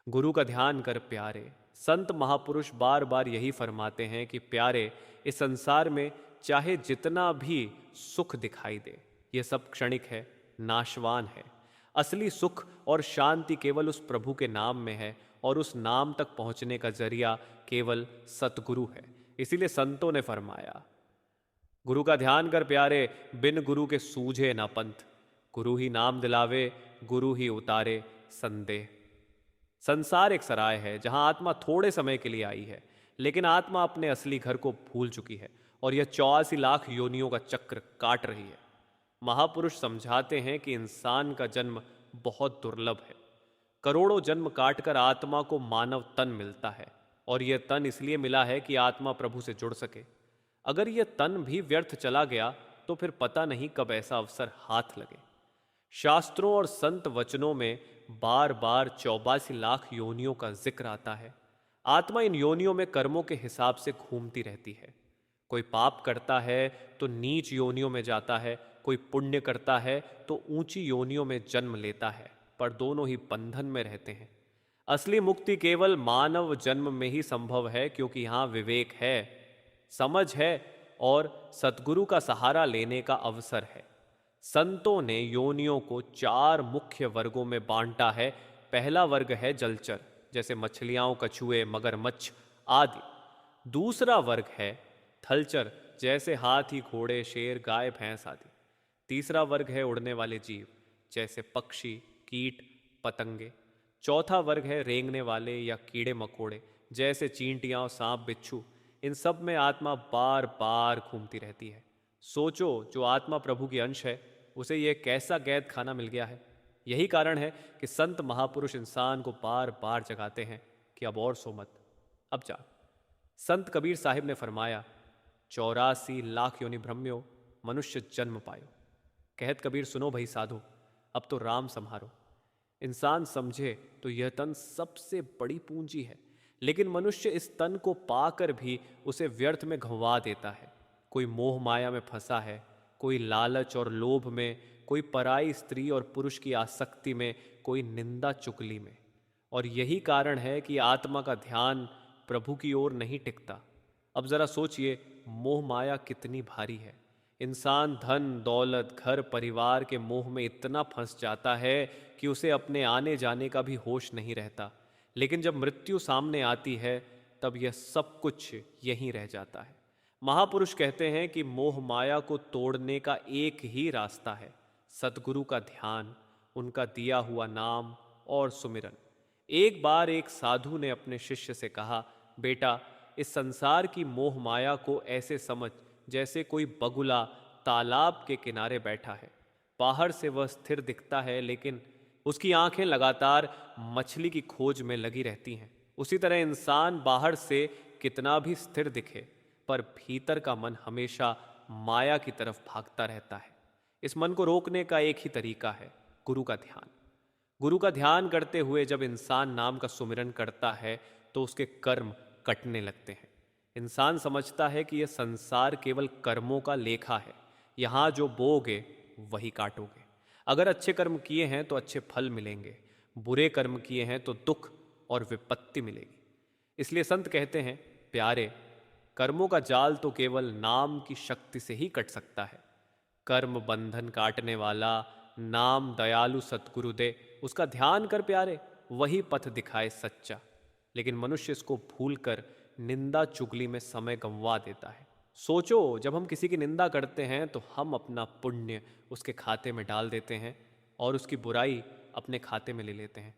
गुरु का ध्यान कर प्यारे। संत महापुरुष बार बार यही फरमाते हैं कि प्यारे, इस संसार में चाहे जितना भी सुख दिखाई दे, यह सब क्षणिक है, नाशवान है। असली सुख और शांति केवल उस प्रभु के नाम में है, और उस नाम तक पहुंचने का जरिया केवल सतगुरु है। इसीलिए संतों ने फरमाया, गुरु का ध्यान कर प्यारे, बिन गुरु के सूझे ना पंथ। गुरु ही नाम दिलावे, गुरु ही उतारे संदेह। संसार एक सराय है जहां आत्मा थोड़े समय के लिए आई है, लेकिन आत्मा अपने असली घर को भूल चुकी है और यह 84 लाख योनियों का चक्र काट रही है। महापुरुष समझाते हैं कि इंसान का जन्म बहुत दुर्लभ है। करोड़ों जन्म काटकर आत्मा को मानव तन मिलता है, और यह तन इसलिए मिला है कि आत्मा प्रभु से जुड़ सके। अगर यह तन भी व्यर्थ चला गया तो फिर पता नहीं कब ऐसा अवसर हाथ लगे। शास्त्रों और संत वचनों में बार बार 84 लाख योनियों का जिक्र आता है। आत्मा इन योनियों में कर्मों के हिसाब से घूमती रहती है। कोई पाप करता है तो नीच योनियों में जाता है, कोई पुण्य करता है तो ऊंची योनियों में जन्म लेता है, पर दोनों ही बंधन में रहते हैं। असली मुक्ति केवल मानव जन्म में ही संभव है, क्योंकि यहां विवेक है, समझ है और सतगुरु का सहारा लेने का अवसर है। संतों ने योनियों को 4 मुख्य वर्गों में बांटा है। पहला वर्ग है जलचर, जैसे मछलियां, कछुए, मगरमच्छ आदि। दूसरा वर्ग है थलचर, जैसे हाथी, घोड़े, शेर, गाय, भैंस आदि। तीसरा वर्ग है उड़ने वाले जीव, जैसे पक्षी, कीट, पतंगे। चौथा वर्ग है रेंगने वाले या कीड़े मकोड़े, जैसे चींटियां, सांप, बिच्छू। इन सब में आत्मा बार बार घूमती रहती है। सोचो, जो आत्मा प्रभु की अंश है, उसे यह कैसा कैद खाना मिल गया है। यही कारण है कि संत महापुरुष इंसान को बार बार जगाते हैं कि अब और सो मत, अब जा। संत कबीर साहिब ने फरमाया, 84 लाख योनि भ्रम्यो, मनुष्य जन्म पायो। कहत कबीर, सुनो भई साधो, अब तो राम संहारो। इंसान समझे तो यह तन सबसे बड़ी पूंजी है, लेकिन मनुष्य इस तन को पाकर भी उसे व्यर्थ में घंवा देता है। कोई मोह माया में फंसा है, कोई लालच और लोभ में, कोई पराई स्त्री और पुरुष की आसक्ति में, कोई निंदा चुगली में। और यही कारण है कि आत्मा का ध्यान प्रभु की ओर नहीं टिकता। अब जरा सोचिए, मोह माया कितनी भारी है। इंसान धन दौलत, घर परिवार के मोह में इतना फंस जाता है कि उसे अपने आने जाने का भी होश नहीं रहता। लेकिन जब मृत्यु सामने आती है, तब यह सब कुछ यहीं रह जाता है। महापुरुष कहते हैं कि मोह माया को तोड़ने का एक ही रास्ता है, सतगुरु का ध्यान, उनका दिया हुआ नाम और सुमिरन। एक बार एक साधु ने अपने शिष्य से कहा, बेटा, इस संसार की मोह माया को ऐसे समझ जैसे कोई बगुला तालाब के किनारे बैठा है। बाहर से वह स्थिर दिखता है, लेकिन उसकी आंखें लगातार मछली की खोज में लगी रहती हैं। उसी तरह इंसान बाहर से कितना भी स्थिर दिखे, पर भीतर का मन हमेशा माया की तरफ भागता रहता है। इस मन को रोकने का एक ही तरीका है, गुरु का ध्यान। गुरु का ध्यान करते हुए जब इंसान नाम का सुमिरन करता है तो उसके कर्म कटने लगते हैं। इंसान समझता है कि यह संसार केवल कर्मों का लेखा है, यहां जो बोओगे वही काटोगे। अगर अच्छे कर्म किए हैं तो अच्छे फल मिलेंगे, बुरे कर्म किए हैं तो दुख और विपत्ति मिलेगी। इसलिए संत कहते हैं, प्यारे, कर्मों का जाल तो केवल नाम की शक्ति से ही कट सकता है। कर्म बंधन काटने वाला नाम दयालु सतगुरु दे, उसका ध्यान कर प्यारे, वही पथ दिखाए सच्चा। लेकिन मनुष्य इसको भूलकर निंदा चुगली में समय गंवा देता है। सोचो, जब हम किसी की निंदा करते हैं तो हम अपना पुण्य उसके खाते में डाल देते हैं और उसकी बुराई अपने खाते में ले लेते हैं।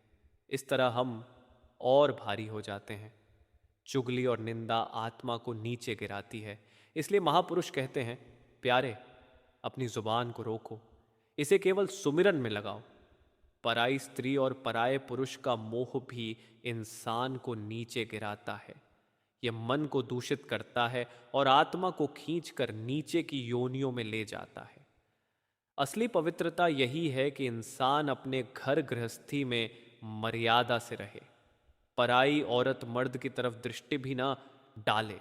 इस तरह हम और भारी हो जाते हैं। चुगली और निंदा आत्मा को नीचे गिराती है। इसलिए महापुरुष कहते हैं, प्यारे, अपनी जुबान को रोको, इसे केवल सुमिरन में लगाओ। पराई स्त्री और पराये पुरुष का मोह भी इंसान को नीचे गिराता है। यह मन को दूषित करता है और आत्मा को खींचकर नीचे की योनियों में ले जाता है। असली पवित्रता यही है कि इंसान अपने घर गृहस्थी में मर्यादा से रहे, पराई औरत मर्द की तरफ दृष्टि भी ना डाले,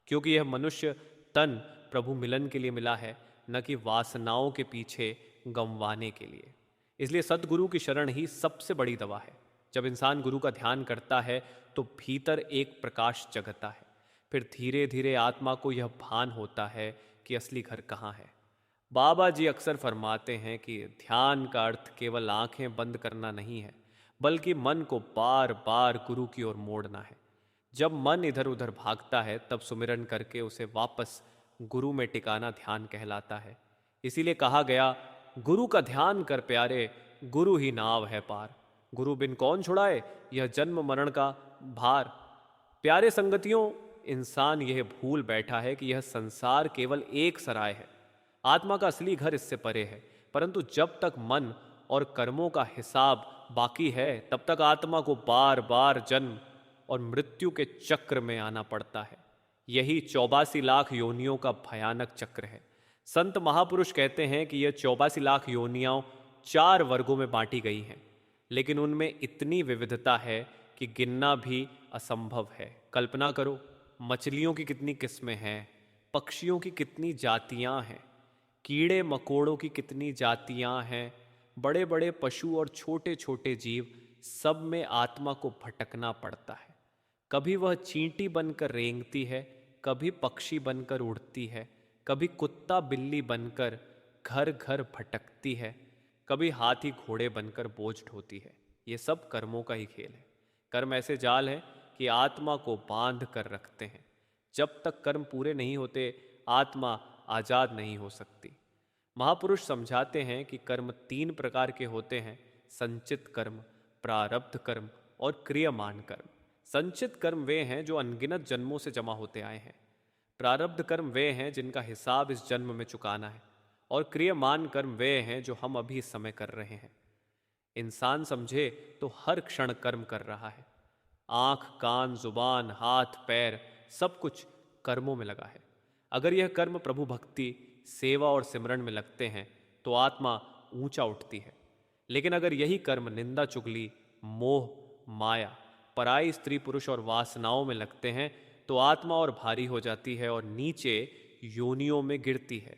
क्योंकि यह मनुष्य तन प्रभु मिलन के लिए मिला है, न कि वासनाओं के पीछे गंवाने के लिए। इसलिए सद्गुरु की शरण ही सबसे बड़ी दवा है। जब इंसान गुरु का ध्यान करता है तो भीतर एक प्रकाश जगता है। फिर धीरे धीरे आत्मा को यह भान होता है कि असली घर कहाँ है। बाबा जी अक्सर फरमाते हैं कि ध्यान का अर्थ केवल आंखें बंद करना नहीं है, बल्कि मन को बार बार गुरु की ओर मोड़ना है। जब मन इधर उधर भागता है तब सुमिरन करके उसे वापस गुरु में टिकाना ध्यान कहलाता है। इसीलिए कहा गया, गुरु का ध्यान कर प्यारे, गुरु ही नाव है पार। गुरु बिन कौन छुड़ाए यह जन्म मरण का भार। प्यारे संगतियों, इंसान यह भूल बैठा है कि यह संसार केवल एक सराय है। आत्मा का असली घर इससे परे है। परंतु जब तक मन और कर्मों का हिसाब बाकी है तब तक आत्मा को बार बार जन्म और मृत्यु के चक्र में आना पड़ता है। यही 84 लाख योनियों का भयानक चक्र है। संत महापुरुष कहते हैं कि यह 84 लाख योनियां 4 वर्गों में बांटी गई हैं, लेकिन उनमें इतनी विविधता है कि गिनना भी असंभव है। कल्पना करो, मछलियों की कितनी किस्में हैं, पक्षियों की कितनी जातियां हैं, कीड़े मकोड़ों की कितनी जातियां हैं, बड़े बड़े पशु और छोटे छोटे जीव, सब में आत्मा को भटकना पड़ता है। कभी वह चींटी बनकर रेंगती है, कभी पक्षी बनकर उड़ती है, कभी कुत्ता बिल्ली बनकर घर घर भटकती है, कभी हाथी घोड़े बनकर बोझ ढोती है। ये सब कर्मों का ही खेल है। कर्म ऐसे जाल हैं कि आत्मा को बांध कर रखते हैं। जब तक कर्म पूरे नहीं होते आत्मा आजाद नहीं हो सकती। महापुरुष समझाते हैं कि कर्म 3 प्रकार के होते हैं: संचित कर्म, प्रारब्ध कर्म और क्रियमान कर्म। संचित कर्म वे हैं जो अनगिनत जन्मों से जमा होते आए हैं। प्रारब्ध कर्म वे हैं जिनका हिसाब इस जन्म में चुकाना है, और क्रियमान कर्म वे हैं जो हम अभी इस समय कर रहे हैं। इंसान समझे तो हर क्षण कर्म कर रहा है। आंख, कान, जुबान, हाथ, पैर, सब कुछ कर्मों में लगा है। अगर यह कर्म प्रभु भक्ति, सेवा और सिमरन में लगते हैं तो आत्मा ऊंचा उठती है। लेकिन अगर यही कर्म निंदा, चुगली, मोह, माया, पराई स्त्री पुरुष और वासनाओं में लगते हैं तो आत्मा और भारी हो जाती है और नीचे योनियों में गिरती है।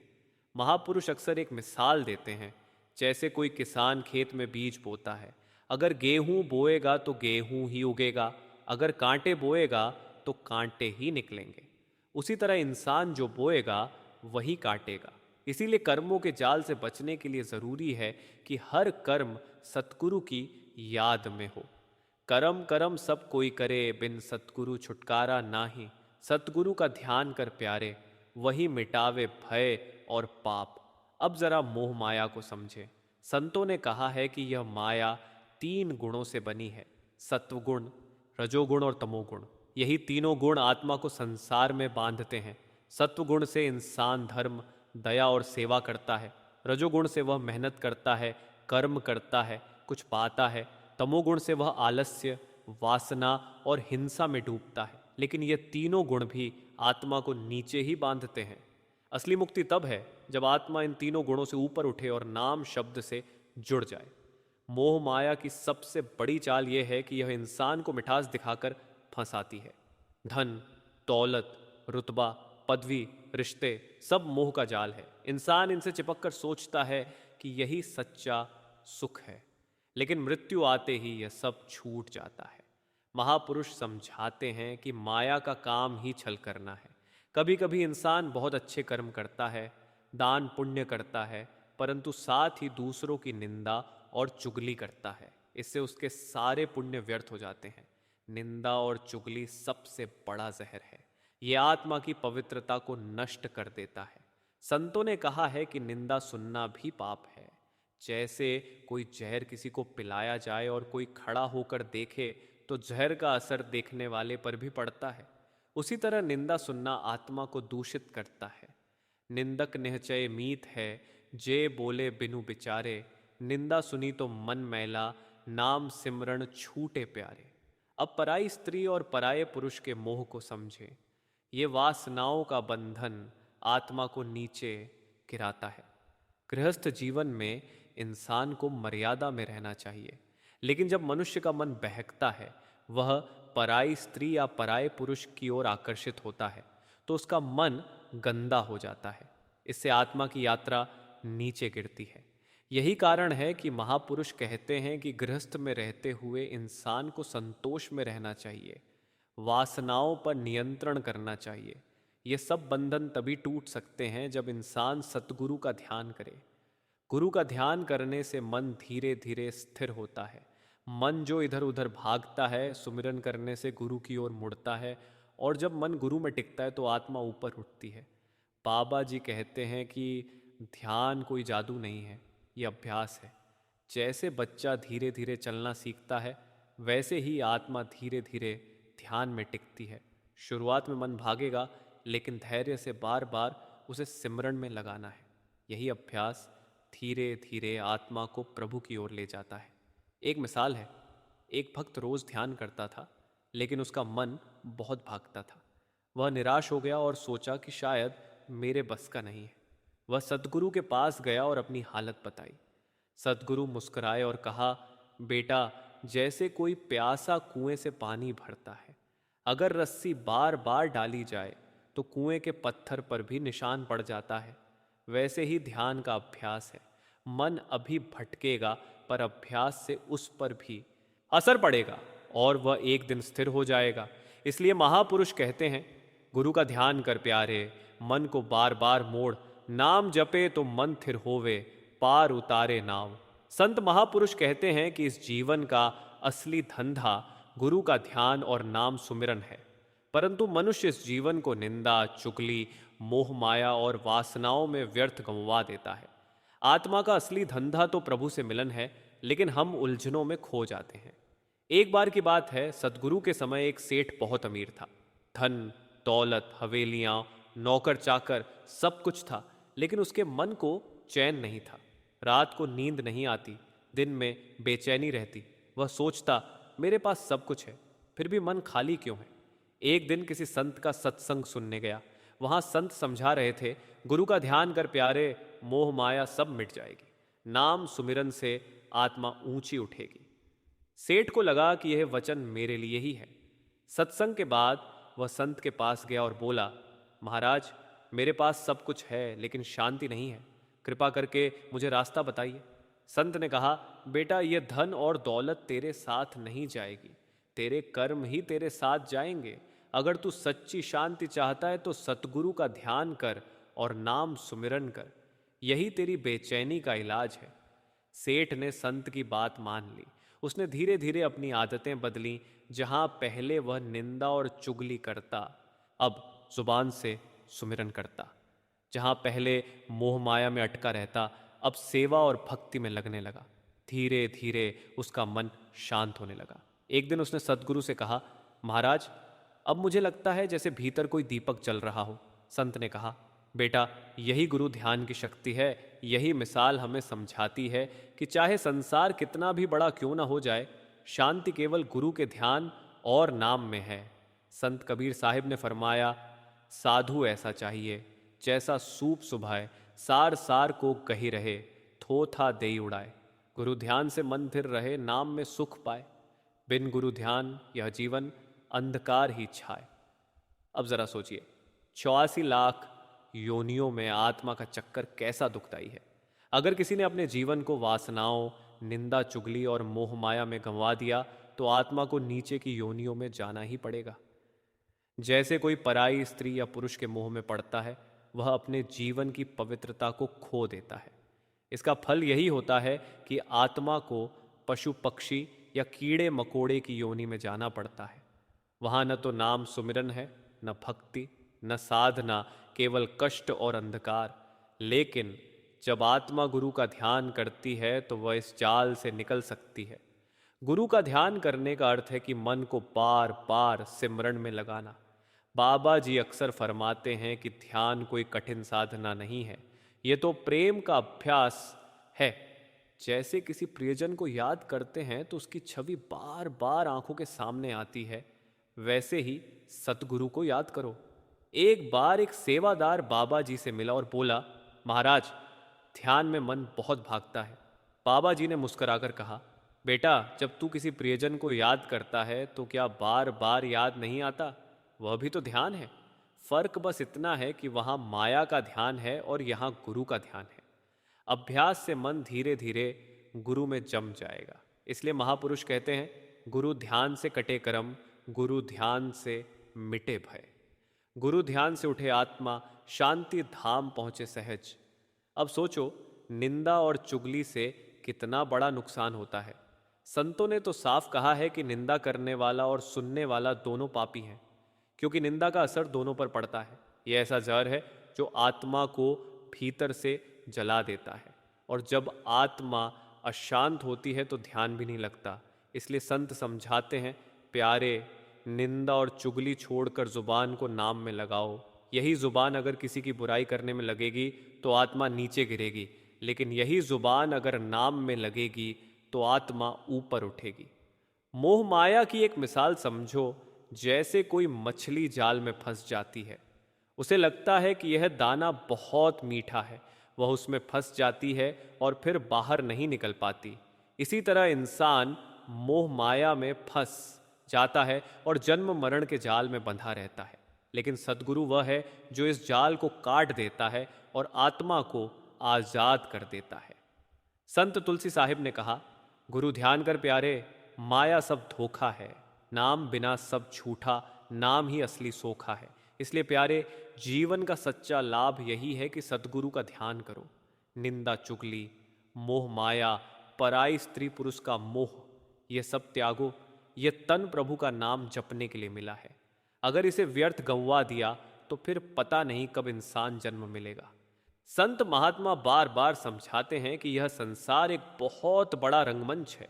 महापुरुष अक्सर एक मिसाल देते हैं। जैसे कोई किसान खेत में बीज बोता है। अगर गेहूं बोएगा तो गेहूं ही उगेगा, अगर कांटे बोएगा तो कांटे ही निकलेंगे। उसी तरह इंसान जो बोएगा वही काटेगा। इसीलिए कर्मों के जाल से बचने के लिए जरूरी है कि हर कर्म सतगुरु की याद में हो। करम करम सब कोई करे, बिन सतगुरु छुटकारा नाही। सतगुरु का ध्यान कर प्यारे, वही मिटावे भय और पाप। अब जरा मोह माया को समझे। संतों ने कहा है कि यह माया 3 गुणों से बनी है: सत्वगुण, रजोगुण और तमोगुण। यही तीनों गुण आत्मा को संसार में बांधते हैं। सत्वगुण से इंसान धर्म, दया और सेवा करता है। रजोगुण से वह मेहनत करता है, कर्म करता है, कुछ पाता है। तमोगुण से वह आलस्य, वासना और हिंसा में डूबता है। लेकिन ये तीनों गुण भी आत्मा को नीचे ही बांधते हैं। असली मुक्ति तब है जब आत्मा इन तीनों गुणों से ऊपर उठे और नाम शब्द से जुड़ जाए। मोह माया की सबसे बड़ी चाल यह है कि यह इंसान को मिठास दिखाकर फंसाती है। धन, दौलत, रुतबा, पदवी, रिश्ते, सब मोह का जाल है। इंसान इनसे चिपककर सोचता है कि यही सच्चा सुख है, लेकिन मृत्यु आते ही यह सब छूट जाता है। महापुरुष समझाते हैं कि माया का काम ही छल करना है। कभी कभी इंसान बहुत अच्छे कर्म करता है, दान पुण्य करता है, परंतु साथ ही दूसरों की निंदा और चुगली करता है। इससे उसके सारे पुण्य व्यर्थ हो जाते हैं। निंदा और चुगली सबसे बड़ा जहर है। यह आत्मा की पवित्रता को नष्ट कर देता है। संतों ने कहा है कि निंदा सुनना भी पाप है। जैसे कोई जहर किसी को पिलाया जाए और कोई खड़ा होकर देखे तो जहर का असर देखने वाले पर भी पड़ता है, उसी तरह निंदा सुनना आत्मा को दूषित करता है। निंदक निहचय मीत है, जे बोले बिनु बिचारे। निंदा सुनी तो मन मैला, नाम सिमरण छूटे प्यारे। अब पराई स्त्री और पराये पुरुष के मोह को समझे। ये वासनाओं का बंधन आत्मा को नीचे गिराता है। गृहस्थ जीवन में इंसान को मर्यादा में रहना चाहिए, लेकिन जब मनुष्य का मन बहकता है, वह पराई स्त्री या पराये पुरुष की ओर आकर्षित होता है, तो उसका मन गंदा हो जाता है। इससे आत्मा की यात्रा नीचे गिरती है। यही कारण है कि महापुरुष कहते हैं कि गृहस्थ में रहते हुए इंसान को संतोष में रहना चाहिए, वासनाओं पर नियंत्रण करना चाहिए। ये सब बंधन तभी टूट सकते हैं जब इंसान सतगुरु का ध्यान करे। गुरु का ध्यान करने से मन धीरे धीरे स्थिर होता है। मन जो इधर उधर भागता है, सुमिरन करने से गुरु की ओर मुड़ता है, और जब मन गुरु में टिकता है तो आत्मा ऊपर उठती है। बाबा जी कहते हैं कि ध्यान कोई जादू नहीं है, ये अभ्यास है। जैसे बच्चा धीरे धीरे चलना सीखता है, वैसे ही आत्मा धीरे धीरे ध्यान में टिकती है। शुरुआत में मन भागेगा, लेकिन धैर्य से बार बार उसे सिमरन में लगाना है। यही अभ्यास धीरे धीरे आत्मा को प्रभु की ओर ले जाता है। एक मिसाल है, एक भक्त रोज ध्यान करता था, लेकिन उसका मन बहुत भागता था। वह निराश हो गया और सोचा कि शायद मेरे बस का नहीं है। वह सतगुरु के पास गया और अपनी हालत बताई। सतगुरु मुस्कुराए और कहा, बेटा, जैसे कोई प्यासा कुएं से पानी भरता है, अगर रस्सी बार बार डाली जाए तो कुएं के पत्थर पर भी निशान पड़ जाता है। वैसे ही ध्यान का अभ्यास है। मन अभी भटकेगा, पर अभ्यास से उस पर भी असर पड़ेगा और वह एक दिन स्थिर हो जाएगा। इसलिए महापुरुष कहते हैं, गुरु का ध्यान कर प्यारे, मन को बार बार मोड़, नाम जपे तो मन थिर होवे, पार उतारे नाव। संत महापुरुष कहते हैं कि इस जीवन का असली धंधा गुरु का ध्यान और नाम सुमिरन है। परंतु मनुष्य इस जीवन को निंदा, चुगली, मोह माया और वासनाओं में व्यर्थ गंवा देता है। आत्मा का असली धंधा तो प्रभु से मिलन है, लेकिन हम उलझनों में खो जाते हैं। एक बार की बात है, सतगुरु के समय एक सेठ बहुत अमीर था। धन दौलत, हवेलियां, नौकर चाकर, सब कुछ था, लेकिन उसके मन को चैन नहीं था। रात को नींद नहीं आती, दिन में बेचैनी रहती। वह सोचता, मेरे पास सब कुछ है, फिर भी मन खाली क्यों है। एक दिन किसी संत का सत्संग सुनने गया। वहां संत समझा रहे थे, गुरु का ध्यान कर प्यारे, मोह माया सब मिट जाएगी। नाम सुमिरन से आत्मा ऊंची उठेगी। सेठ को लगा कि यह वचन मेरे लिए ही है। सत्संग के बाद वह संत के पास गया और बोला, महाराज, मेरे पास सब कुछ है, लेकिन शांति नहीं है। कृपा करके मुझे रास्ता बताइए। संत ने कहा, बेटा, यह धन और दौलत तेरे साथ नहीं जाएगी, तेरे कर्म ही तेरे साथ जाएंगे। अगर तू सच्ची शांति चाहता है तो सतगुरु का ध्यान कर और नाम सुमिरन कर, यही तेरी बेचैनी का इलाज है। सेठ ने संत की बात मान ली। उसने धीरे धीरे अपनी आदतें बदली। जहां पहले वह निंदा और चुगली करता, अब जुबान से सुमिरन करता। जहां पहले मोह माया में अटका रहता, अब सेवा और भक्ति में लगने लगा। धीरे धीरे उसका मन शांत होने लगा। एक दिन उसने सतगुरु से कहा, महाराज, अब मुझे लगता है जैसे भीतर कोई दीपक जल रहा हो। संत ने कहा, बेटा, यही गुरु ध्यान की शक्ति है। यही मिसाल हमें समझाती है कि चाहे संसार कितना भी बड़ा क्यों ना हो जाए, शांति केवल गुरु के ध्यान और नाम में है। संत कबीर साहिब ने फरमाया, साधु ऐसा चाहिए जैसा सूप सुभाए, सार सार को कही रहे, थोथा देई उड़ाए। गुरु ध्यान से मन थिर रहे, नाम में सुख पाए। बिन गुरु ध्यान यह जीवन अंधकार ही छाए। अब जरा सोचिए, 84 लाख योनियों में आत्मा का चक्कर कैसा दुखदाई है। अगर किसी ने अपने जीवन को वासनाओं, निंदा, चुगली और मोह माया में गंवा दिया, तो आत्मा को नीचे की योनियों में जाना ही पड़ेगा। जैसे कोई पराई स्त्री या पुरुष के मोह में पड़ता है, वह अपने जीवन की पवित्रता को खो देता है। इसका फल यही होता है कि आत्मा को पशु पक्षी या कीड़े मकोड़े की योनि में जाना पड़ता है। वहां न तो नाम सुमिरन है, न भक्ति, न साधना, केवल कष्ट और अंधकार। लेकिन जब आत्मा गुरु का ध्यान करती है तो वह इस जाल से निकल सकती है। गुरु का ध्यान करने का अर्थ है कि मन को बार बार सिमरन में लगाना। बाबा जी अक्सर फरमाते हैं कि ध्यान कोई कठिन साधना नहीं है, ये तो प्रेम का अभ्यास है। जैसे किसी प्रियजन को याद करते हैं तो उसकी छवि बार बार आंखों के सामने आती है, वैसे ही सतगुरु को याद करो। एक बार एक सेवादार बाबा जी से मिला और बोला, महाराज, ध्यान में मन बहुत भागता है। बाबा जी ने मुस्कुराकर कहा, बेटा, जब तू किसी प्रियजन को याद करता है तो क्या बार बार याद नहीं आता? वह भी तो ध्यान है। फर्क बस इतना है कि वहां माया का ध्यान है और यहां गुरु का ध्यान है। अभ्यास से मन धीरे धीरे गुरु में जम जाएगा। इसलिए महापुरुष कहते हैं, गुरु ध्यान से कटे कर्म, गुरु ध्यान से मिटे भय। गुरु ध्यान से उठे आत्मा, शांति धाम पहुंचे सहज। अब सोचो, निंदा और चुगली से कितना बड़ा नुकसान होता है। संतों ने तो साफ कहा है कि निंदा करने वाला और सुनने वाला दोनों पापी हैं, क्योंकि निंदा का असर दोनों पर पड़ता है। यह ऐसा जहर है जो आत्मा को भीतर से जला देता है, और जब आत्मा अशांत होती है तो ध्यान भी नहीं लगता। इसलिए संत समझाते हैं, प्यारे, निंदा और चुगली छोड़कर जुबान को नाम में लगाओ। यही जुबान अगर किसी की बुराई करने में लगेगी तो आत्मा नीचे गिरेगी, लेकिन यही जुबान अगर नाम में लगेगी तो आत्मा ऊपर उठेगी। मोह माया की एक मिसाल समझो, जैसे कोई मछली जाल में फंस जाती है। उसे लगता है कि यह दाना बहुत मीठा है, वह उसमें फंस जाती है और फिर बाहर नहीं निकल पाती। इसी तरह इंसान मोह माया में फंस जाता है और जन्म मरण के जाल में बंधा रहता है। लेकिन सद्गुरु वह है जो इस जाल को काट देता है और आत्मा को आजाद कर देता है। संत तुलसी साहिब ने कहा, गुरु ध्यान कर प्यारे, माया सब धोखा है, नाम बिना सब झूठा, नाम ही असली सोखा है। इसलिए प्यारे, जीवन का सच्चा लाभ यही है कि सद्गुरु का ध्यान करो। निंदा चुगली, मोह माया, पराई स्त्री पुरुष का मोह, ये सब त्यागो। ये तन प्रभु का नाम जपने के लिए मिला है। अगर इसे व्यर्थ गंवा दिया तो फिर पता नहीं कब इंसान जन्म मिलेगा। संत महात्मा बार बार समझाते हैं कि यह संसार एक बहुत बड़ा रंगमंच है,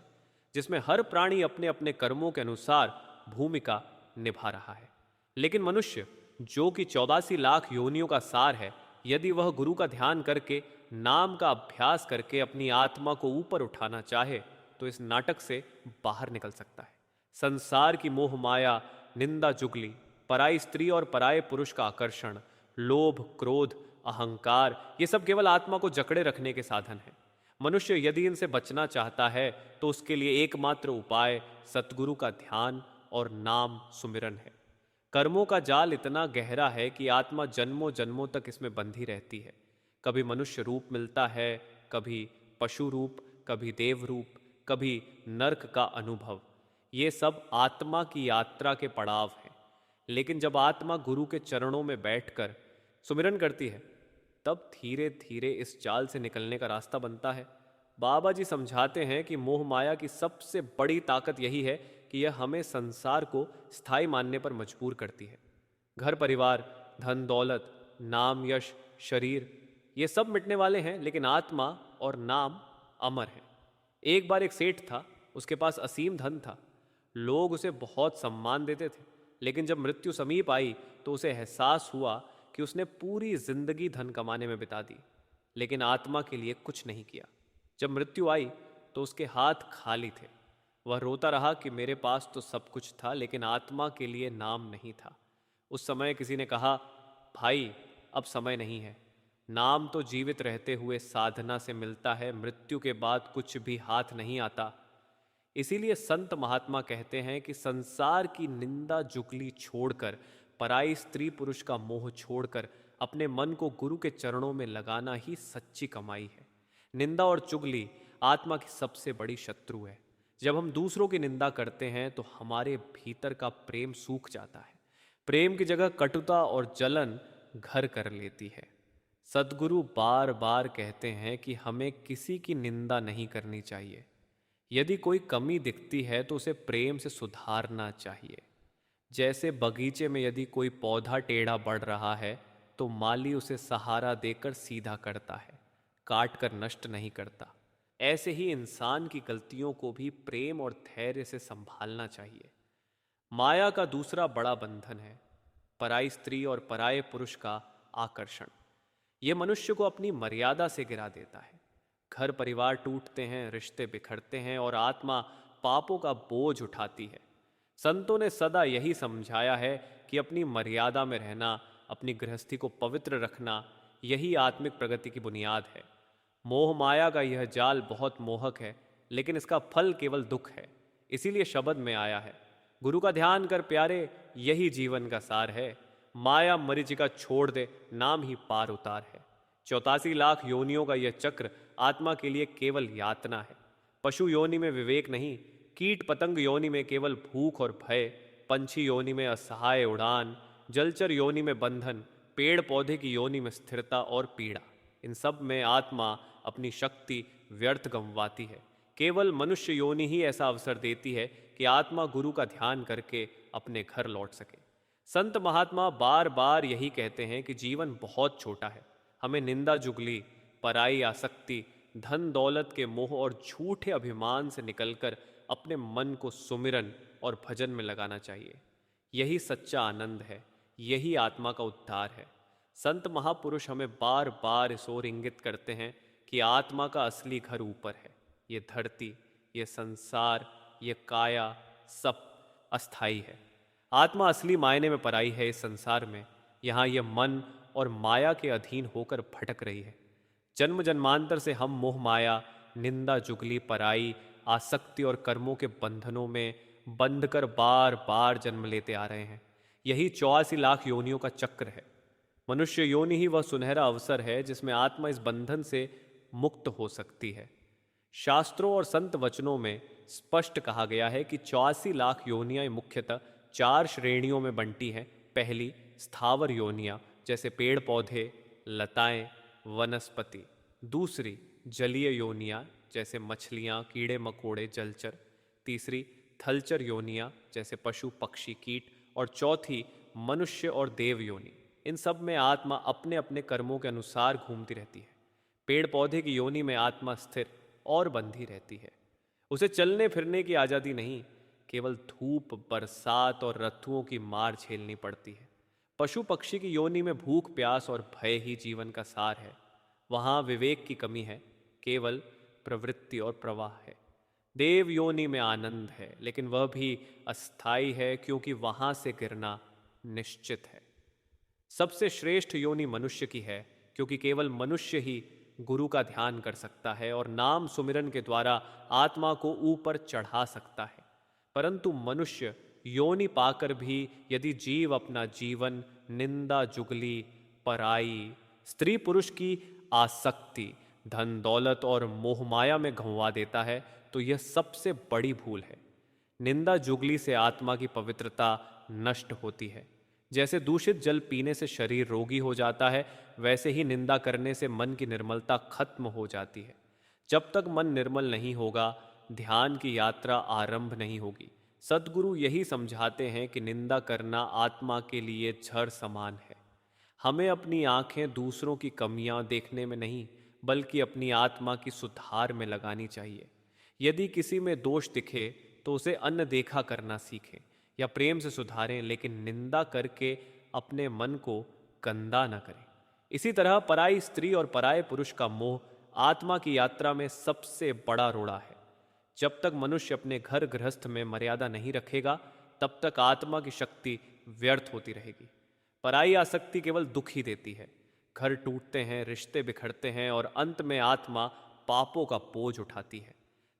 जिसमें हर प्राणी अपने अपने कर्मों के अनुसार भूमिका निभा रहा है। लेकिन मनुष्य, जो कि 84 लाख योनियों का सार है, यदि वह गुरु का ध्यान करके, नाम का अभ्यास करके अपनी आत्मा को ऊपर उठाना चाहे तो इस नाटक से बाहर निकल सकता है। संसार की मोह माया, निंदा चुगली, पराई स्त्री और पराये पुरुष का आकर्षण, लोभ, क्रोध, अहंकार, ये सब केवल आत्मा को जकड़े रखने के साधन हैं। मनुष्य यदि इनसे बचना चाहता है तो उसके लिए एकमात्र उपाय सतगुरु का ध्यान और नाम सुमिरन है। कर्मों का जाल इतना गहरा है कि आत्मा जन्मों जन्मों तक इसमें बंधी रहती है। कभी मनुष्य रूप मिलता है, कभी पशु रूप, कभी देव रूप, कभी नरक का अनुभव। ये सब आत्मा की यात्रा के पड़ाव हैं। लेकिन जब आत्मा गुरु के चरणों में बैठकर सुमिरन करती है, तब धीरे धीरे इस जाल से निकलने का रास्ता बनता है। बाबा जी समझाते हैं कि मोह माया की सबसे बड़ी ताकत यही है कि यह हमें संसार को स्थायी मानने पर मजबूर करती है। घर परिवार, धन दौलत, नाम यश, शरीर, ये सब मिटने वाले हैं, लेकिन आत्मा और नाम अमर है। एक बार एक सेठ था, उसके पास असीम धन था। लोग उसे बहुत सम्मान देते थे, लेकिन जब मृत्यु समीप आई तो उसे एहसास हुआ कि उसने पूरी जिंदगी धन कमाने में बिता दी, लेकिन आत्मा के लिए कुछ नहीं किया। जब मृत्यु आई तो उसके हाथ खाली थे। वह रोता रहा कि मेरे पास तो सब कुछ था, लेकिन आत्मा के लिए नाम नहीं था। उस समय किसी ने कहा, भाई अब समय नहीं है। नाम तो जीवित रहते हुए साधना से मिलता है, मृत्यु के बाद कुछ भी हाथ नहीं आता। इसीलिए संत महात्मा कहते हैं कि संसार की निंदा जुगली छोड़कर, पराई स्त्री पुरुष का मोह छोड़कर अपने मन को गुरु के चरणों में लगाना ही सच्ची कमाई है। निंदा और चुगली आत्मा की सबसे बड़ी शत्रु है। जब हम दूसरों की निंदा करते हैं तो हमारे भीतर का प्रेम सूख जाता है। प्रेम की जगह कटुता और जलन घर कर लेती है। सद्गुरु बार बार कहते हैं कि हमें किसी की निंदा नहीं करनी चाहिए। यदि कोई कमी दिखती है तो उसे प्रेम से सुधारना चाहिए। जैसे बगीचे में यदि कोई पौधा टेढ़ा बढ़ रहा है तो माली उसे सहारा देकर सीधा करता है, काट कर नष्ट नहीं करता। ऐसे ही इंसान की गलतियों को भी प्रेम और धैर्य से संभालना चाहिए। माया का दूसरा बड़ा बंधन है पराई स्त्री और पराये पुरुष का आकर्षण। यह मनुष्य को अपनी मर्यादा से गिरा देता है। घर परिवार टूटते हैं, रिश्ते बिखरते हैं और आत्मा पापों का बोझ उठाती है। संतों ने सदा यही समझाया है कि अपनी मर्यादा में रहना, अपनी गृहस्थी को पवित्र रखना, यही आत्मिक प्रगति की बुनियाद है। मोह माया का यह जाल बहुत मोहक है, लेकिन इसका फल केवल दुख है। इसीलिए शब्द में आया है, गुरु का ध्यान कर प्यारे, यही जीवन का सार है। माया मरीचिका छोड़ दे, नाम ही पार उतार है। 84 लाख योनियों का यह चक्र आत्मा के लिए केवल यातना है। पशु योनि में विवेक नहीं, कीट पतंग योनि में केवल भूख और भय, पंछी योनि में असहाय उड़ान, जलचर योनि में बंधन, पेड़ पौधे की योनि में स्थिरता और पीड़ा। इन सब में आत्मा अपनी शक्ति व्यर्थ गंवाती है। केवल मनुष्य योनि ही ऐसा अवसर देती है कि आत्मा गुरु का ध्यान करके अपने घर लौट सके। संत महात्मा बार बार यही कहते हैं कि जीवन बहुत छोटा है। हमें निंदा जुगली, पराई आसक्ति, धन दौलत के मोह और झूठे अभिमान से निकलकर अपने मन को सुमिरन और भजन में लगाना चाहिए। यही सच्चा आनंद है, यही आत्मा का उद्धार है। संत महापुरुष हमें बार बार इस ओर इंगित करते हैं कि आत्मा का असली घर ऊपर है। ये धरती, ये संसार, ये काया सब अस्थाई है। आत्मा असली मायने में पराई है इस संसार में। यहाँ ये मन और माया के अधीन होकर भटक रही है। जन्म जन्मांतर से हम मोह माया, निंदा जुगली, पराई आसक्ति और कर्मों के बंधनों में बंध कर बार बार जन्म लेते आ रहे हैं। यही 84 लाख योनियों का चक्र है। मनुष्य योनि ही वह सुनहरा अवसर है जिसमें आत्मा इस बंधन से मुक्त हो सकती है। शास्त्रों और संत वचनों में स्पष्ट कहा गया है कि 84 लाख योनियां मुख्यतः 4 श्रेणियों में बंटी हैं। पहली स्थावर योनियां जैसे पेड़ पौधे, लताएं, वनस्पति। दूसरी जलीय योनियां जैसे मछलियां, कीड़े मकोड़े, जलचर। तीसरी थलचर योनियां जैसे पशु पक्षी कीट। और चौथी मनुष्य और देव योनि। इन सब में आत्मा अपने अपने कर्मों के अनुसार घूमती रहती है। पेड़ पौधे की योनि में आत्मा स्थिर और बंधी रहती है। उसे चलने फिरने की आज़ादी नहीं, केवल धूप, बरसात और ऋतुओं की मार झेलनी पड़ती है। पशु पक्षी की योनि में भूख, प्यास और भय ही जीवन का सार है। वहाँ विवेक की कमी है, केवल प्रवृत्ति और प्रवाह है। देव योनि में आनंद है, लेकिन वह भी अस्थाई है, क्योंकि वहाँ से गिरना निश्चित है। सबसे श्रेष्ठ योनि मनुष्य की है, क्योंकि केवल मनुष्य ही गुरु का ध्यान कर सकता है और नाम सुमिरन के द्वारा आत्मा को ऊपर चढ़ा सकता है। परंतु मनुष्य योनि पाकर भी यदि जीव अपना जीवन निंदा जुगली, पराई, स्त्री पुरुष की आसक्ति, धन दौलत और मोहमाया में घंवा देता है, तो यह सबसे बड़ी भूल है। निंदा जुगली से आत्मा की पवित्रता नष्ट होती है। जैसे दूषित जल पीने से शरीर रोगी हो जाता है, वैसे ही निंदा करने से मन की निर्मलता खत्म हो जाती है। जब तक मन निर्मल नहीं होगा, ध्यान की यात्रा आरंभ नहीं होगी। सद्गुरु यही समझाते हैं कि निंदा करना आत्मा के लिए झर समान है। हमें अपनी आंखें दूसरों की कमियां देखने में नहीं, बल्कि अपनी आत्मा की सुधार में लगानी चाहिए। यदि किसी में दोष दिखे तो उसे अनदेखा करना सीखें या प्रेम से सुधारें, लेकिन निंदा करके अपने मन को गंदा न करें। इसी तरह पराई स्त्री और पराये पुरुष का मोह आत्मा की यात्रा में सबसे बड़ा रोड़ा है। जब तक मनुष्य अपने घर गृहस्थ में मर्यादा नहीं रखेगा, तब तक आत्मा की शक्ति व्यर्थ होती रहेगी। पराई आसक्ति केवल दुख ही देती है। घर टूटते हैं, रिश्ते बिखरते हैं और अंत में आत्मा पापों का बोझ उठाती है।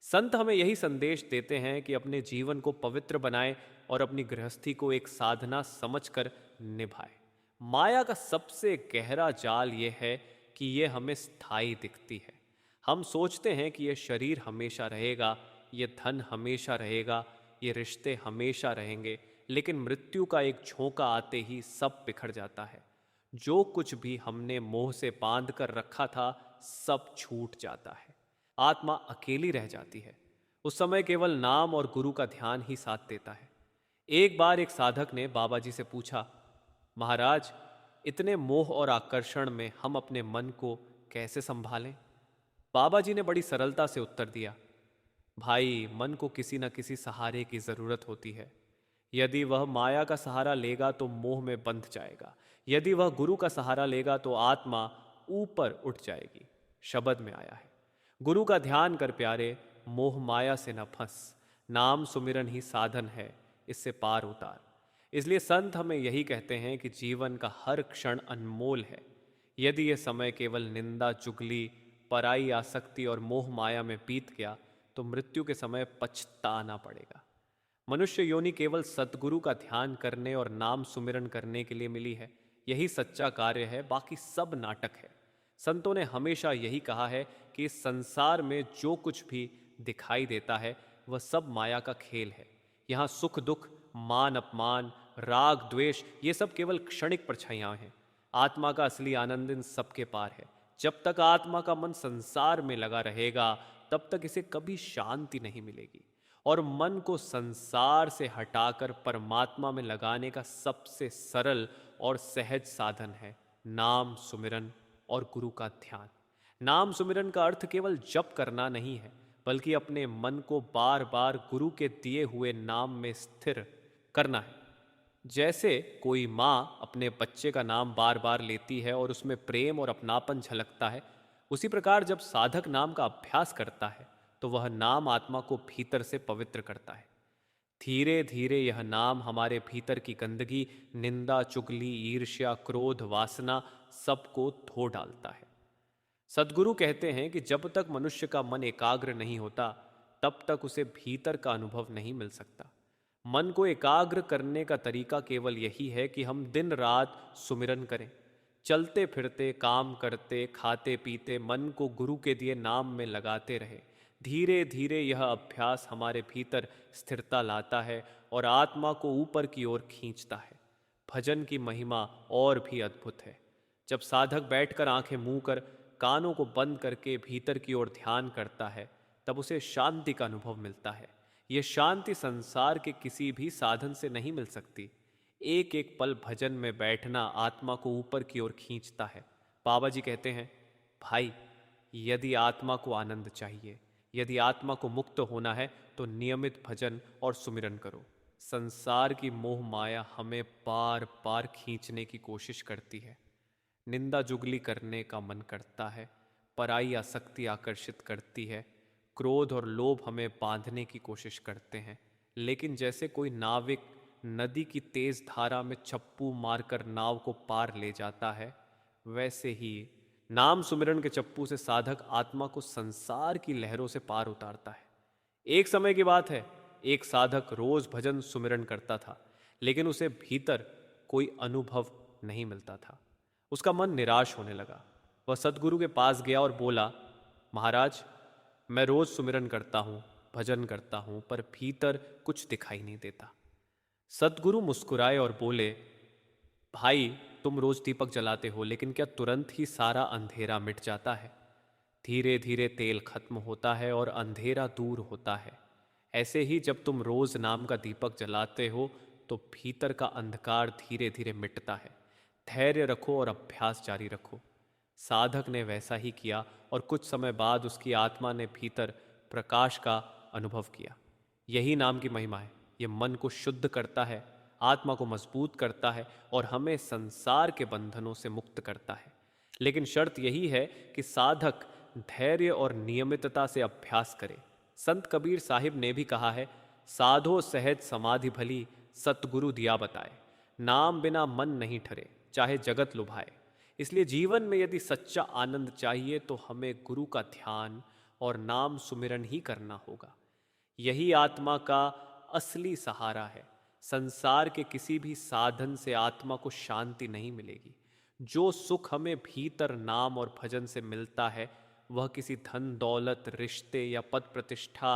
संत हमें यही संदेश देते हैं कि अपने जीवन को पवित्र बनाएं और अपनी गृहस्थी को एक साधना समझकर निभाएं। माया का सबसे गहरा जाल यह है कि यह हमें स्थायी दिखती है। हम सोचते हैं कि यह शरीर हमेशा रहेगा, यह धन हमेशा रहेगा, ये रिश्ते हमेशा रहेंगे, लेकिन मृत्यु का एक झोंका आते ही सब बिखर जाता है। जो कुछ भी हमने मोह से बांध कर रखा था, सब छूट जाता है। आत्मा अकेली रह जाती है। उस समय केवल नाम और गुरु का ध्यान ही साथ देता है। एक बार एक साधक ने बाबा जी से पूछा, महाराज, इतने मोह और आकर्षण में हम अपने मन को कैसे संभालें? बाबा जी ने बड़ी सरलता से उत्तर दिया, भाई, मन को किसी न किसी सहारे की जरूरत होती है। यदि वह माया का सहारा लेगा तो मोह में बंध जाएगा। यदि वह गुरु का सहारा लेगा तो आत्मा ऊपर उठ जाएगी। शब्द में आया है, गुरु का ध्यान कर प्यारे, मोह माया से न फंस। नाम सुमिरन ही साधन है, इससे पार उतार। इसलिए संत हमें यही कहते हैं कि जीवन का हर क्षण अनमोल है। यदि यह समय केवल निंदा, चुगली, पराई आसक्ति और मोह माया में बीत गया तो मृत्यु के समय पछताना पड़ेगा। मनुष्य योनि केवल सतगुरु का ध्यान करने और नाम सुमिरन करने के लिए मिली है। यही सच्चा कार्य है, बाकी सब नाटक है। संतों ने हमेशा यही कहा है कि इस संसार में जो कुछ भी दिखाई देता है वह सब माया का खेल है। यहाँ सुख दुख, मान अपमान, राग द्वेष, ये सब केवल क्षणिक परछाइयां हैं। आत्मा का असली आनंद इन सबके पार है। जब तक आत्मा का मन संसार में लगा रहेगा तब तक इसे कभी शांति नहीं मिलेगी। और मन को संसार से हटाकर परमात्मा में लगाने का सबसे सरल और सहज साधन है नाम सुमिरन और गुरु का ध्यान। नाम सुमिरन का अर्थ केवल जप करना नहीं है, बल्कि अपने मन को बार बार गुरु के दिए हुए नाम में स्थिर करना है। जैसे कोई माँ अपने बच्चे का नाम बार बार लेती है और उसमें प्रेम और अपनापन झलकता है, उसी प्रकार जब साधक नाम का अभ्यास करता है तो वह नाम आत्मा को भीतर से पवित्र करता है। धीरे धीरे यह नाम हमारे भीतर की गंदगी, निंदा, चुगली, ईर्ष्या, क्रोध, वासना सबको धो डालता है। सद्गुरु कहते हैं कि जब तक मनुष्य का मन एकाग्र नहीं होता तब तक उसे भीतर का अनुभव नहीं मिल सकता। मन को एकाग्र करने का तरीका केवल यही है कि हम दिन रात सुमिरन करें। चलते फिरते, काम करते, खाते पीते मन को गुरु के दिए नाम में लगाते रहे। धीरे धीरे यह अभ्यास हमारे भीतर स्थिरता लाता है और आत्मा को ऊपर की ओर खींचता है। भजन की महिमा और भी अद्भुत है। जब साधक बैठकर आंखें मूंद कर, कानों को बंद करके भीतर की ओर ध्यान करता है तब उसे शांति का अनुभव मिलता है। यह शांति संसार के किसी भी साधन से नहीं मिल सकती। एक एक पल भजन में बैठना आत्मा को ऊपर की ओर खींचता है। बाबा जी कहते हैं, भाई, यदि आत्मा को आनंद चाहिए, यदि आत्मा को मुक्त होना है तो नियमित भजन और सुमिरन करो। संसार की मोह माया हमें बार बार खींचने की कोशिश करती है। निंदा जुगली करने का मन करता है, पराई आसक्ति आकर्षित करती है, क्रोध और लोभ हमें बांधने की कोशिश करते हैं। लेकिन जैसे कोई नाविक नदी की तेज धारा में चप्पू मारकर नाव को पार ले जाता है, वैसे ही नाम सुमिरन के चप्पू से साधक आत्मा को संसार की लहरों से पार उतारता है। एक समय की बात है, एक साधक रोज भजन सुमिरन करता था, लेकिन उसे भीतर कोई अनुभव नहीं मिलता था। उसका मन निराश होने लगा। वह सद्गुरु के पास गया और बोला, महाराज, मैं रोज सुमिरन करता हूँ, भजन करता हूँ, पर भीतर कुछ दिखाई नहीं देता। सद्गुरु मुस्कुराए और बोले, भाई, तुम रोज दीपक जलाते हो, लेकिन क्या तुरंत ही सारा अंधेरा मिट जाता है? धीरे धीरे तेल खत्म होता है और अंधेरा दूर होता है। ऐसे ही जब तुम रोज नाम का दीपक जलाते हो तो भीतर का अंधकार धीरे धीरे मिटता है। धैर्य रखो और अभ्यास जारी रखो। साधक ने वैसा ही किया और कुछ समय बाद उसकी आत्मा ने भीतर प्रकाश का अनुभव किया। यही नाम की महिमा है। यह मन को शुद्ध करता है, आत्मा को मजबूत करता है और हमें संसार के बंधनों से मुक्त करता है। लेकिन शर्त यही है कि साधक धैर्य और नियमितता से अभ्यास करे। संत कबीर साहिब ने भी कहा है, साधो सहज समाधि भली, सतगुरु दिया बताए। नाम बिना मन नहीं ठरे, चाहे जगत लुभाए। इसलिए जीवन में यदि सच्चा आनंद चाहिए तो हमें गुरु का ध्यान और नाम सुमिरन ही करना होगा। यही आत्मा का असली सहारा है। संसार के किसी भी साधन से आत्मा को शांति नहीं मिलेगी। जो सुख हमें भीतर नाम और भजन से मिलता है वह किसी धन दौलत, रिश्ते या पद प्रतिष्ठा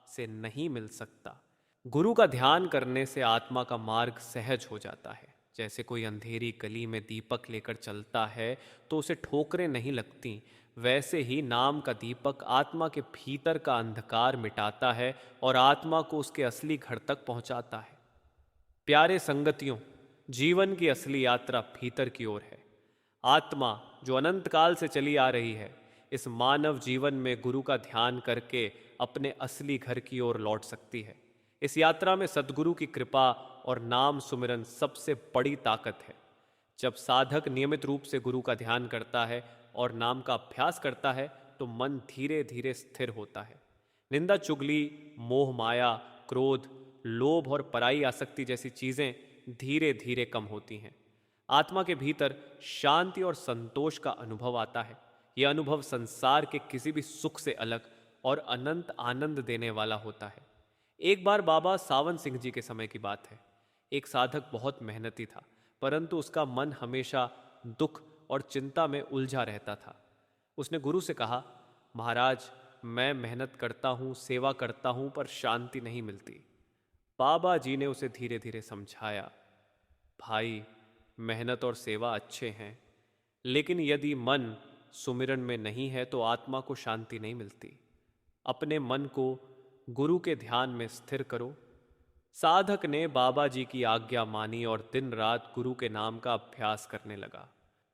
से नहीं मिल सकता। गुरु का ध्यान करने से आत्मा का मार्ग सहज हो जाता है। जैसे कोई अंधेरी गली में दीपक लेकर चलता है तो उसे ठोकरें नहीं लगती, वैसे ही नाम का दीपक आत्मा के भीतर का अंधकार मिटाता है और आत्मा को उसके असली घर तक पहुंचाता है। प्यारे संगतियों, जीवन की असली यात्रा भीतर की ओर है। आत्मा जो अनंत काल से चली आ रही है, इस मानव जीवन में गुरु का ध्यान करके अपने असली घर की ओर लौट सकती है। इस यात्रा में सद्गुरु की कृपा और नाम सुमिरन सबसे बड़ी ताकत है। जब साधक नियमित रूप से गुरु का ध्यान करता है और नाम का अभ्यास करता है तो मन धीरे धीरे स्थिर होता है। निंदा चुगली, मोह माया, क्रोध, लोभ और पराई आसक्ति जैसी चीजें धीरे धीरे कम होती हैं। आत्मा के भीतर शांति और संतोष का अनुभव आता है। यह अनुभव संसार के किसी भी सुख से अलग और अनंत आनंद देने वाला होता है। एक बार बाबा सावन सिंह जी के समय की बात है। एक साधक बहुत मेहनती था, परंतु उसका मन हमेशा दुख और चिंता में उलझा रहता था। उसने गुरु से कहा, महाराज, मैं मेहनत करता हूँ, सेवा करता हूँ, पर शांति नहीं मिलती। बाबा जी ने उसे धीरे धीरे समझाया, भाई, मेहनत और सेवा अच्छे हैं, लेकिन यदि मन सुमिरन में नहीं है तो आत्मा को शांति नहीं मिलती। अपने मन को गुरु के ध्यान में स्थिर करो। साधक ने बाबा जी की आज्ञा मानी और दिन रात गुरु के नाम का अभ्यास करने लगा।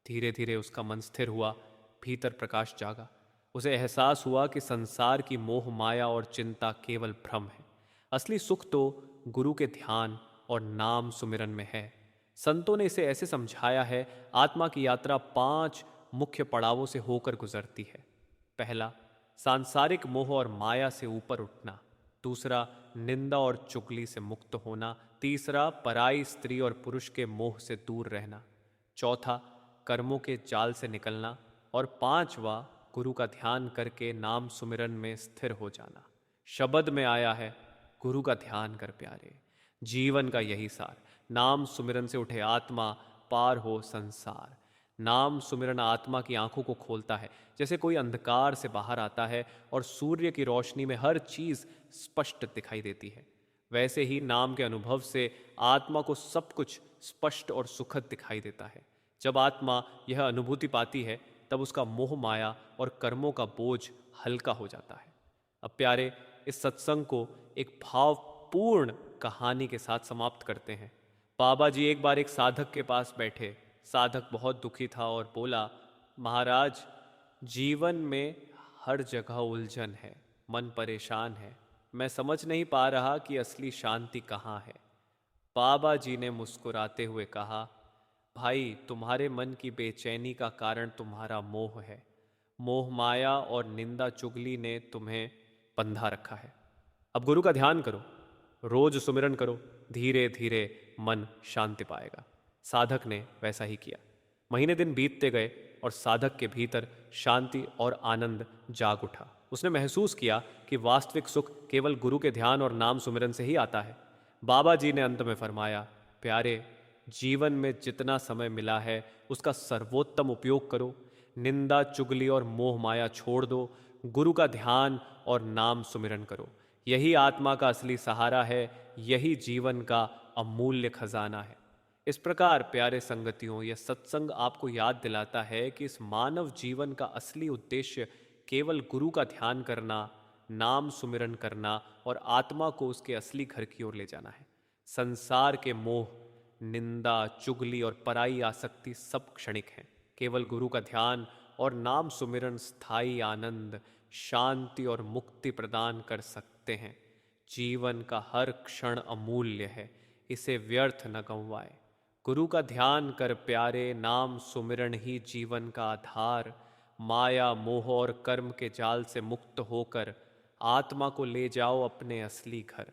धीरे धीरे उसका मन स्थिर हुआ, भीतर प्रकाश जागा। उसे एहसास हुआ कि संसार की मोह माया और चिंता केवल भ्रम है। असली सुख तो गुरु के ध्यान और नाम सुमिरन में है। संतों ने इसे ऐसे समझाया है, आत्मा की यात्रा 5 मुख्य पड़ावों से होकर गुजरती है। पहला, सांसारिक मोह और माया से ऊपर उठना। दूसरा, निंदा और चुगली से मुक्त होना। तीसरा, पराई स्त्री और पुरुष के मोह से दूर रहना। चौथा, कर्मों के जाल से निकलना। और पांचवा, गुरु का ध्यान करके नाम सुमिरन में स्थिर हो जाना। शब्द में आया है, गुरु का ध्यान कर प्यारे। जीवन का यही सार। नाम सुमिरन से उठे आत्मा, पार हो संसार। नाम सुमिरन आत्मा की आंखों को खोलता है, जैसे कोई अंधकार से बाहर आता है और सूर्य की रोशनी में हर चीज स्पष्ट दिखाई देती है। वैसे ही नाम के अनुभव से आत्मा को सब कुछ स्पष्ट और सुखद दिखाई देता है। जब आत्मा यह अनुभूति पाती है, तब उसका मोह माया और कर्मों का बोझ हल्का हो जाता है। अब प्यारे, इस सत्संग को एक भावपूर्ण कहानी के साथ समाप्त करते हैं। बाबा जी एक बार एक साधक के पास बैठे। साधक बहुत दुखी था और बोला, महाराज, जीवन में हर जगह उलझन है, मन परेशान है, मैं समझ नहीं पा रहा कि असली शांति कहाँ है। बाबा जी ने मुस्कुराते हुए कहा, भाई, तुम्हारे मन की बेचैनी का कारण तुम्हारा मोह है। मोह माया और निंदा चुगली ने तुम्हें बंधा रखा है। अब गुरु का ध्यान करो, रोज सुमिरन करो, धीरे धीरे मन शांति पाएगा। साधक ने वैसा ही किया। महीने दिन बीतते गए और साधक के भीतर शांति और आनंद जाग उठा। उसने महसूस किया कि वास्तविक सुख केवल गुरु के ध्यान और नाम सुमिरन से ही आता है। बाबा जी ने अंत में फरमाया, प्यारे, जीवन में जितना समय मिला है उसका सर्वोत्तम उपयोग करो। निंदा चुगली और मोह माया छोड़ दो, गुरु का ध्यान और नाम सुमिरन करो। यही आत्मा का असली सहारा है, यही जीवन का अमूल्य खजाना है। इस प्रकार प्यारे संगतियों, यह सत्संग आपको याद दिलाता है कि इस मानव जीवन का असली उद्देश्य केवल गुरु का ध्यान करना, नाम सुमिरन करना और आत्मा को उसके असली घर की ओर ले जाना है। संसार के मोह, निंदा चुगली और पराई आसक्ति सब क्षणिक हैं। केवल गुरु का ध्यान और नाम सुमिरन स्थायी आनंद, शांति और मुक्ति प्रदान कर सकते हैं। जीवन का हर क्षण अमूल्य है, इसे व्यर्थ न गंवाए। गुरु का ध्यान कर प्यारे, नाम सुमिरन ही जीवन का आधार। माया मोह और कर्म के जाल से मुक्त होकर आत्मा को ले जाओ अपने असली घर।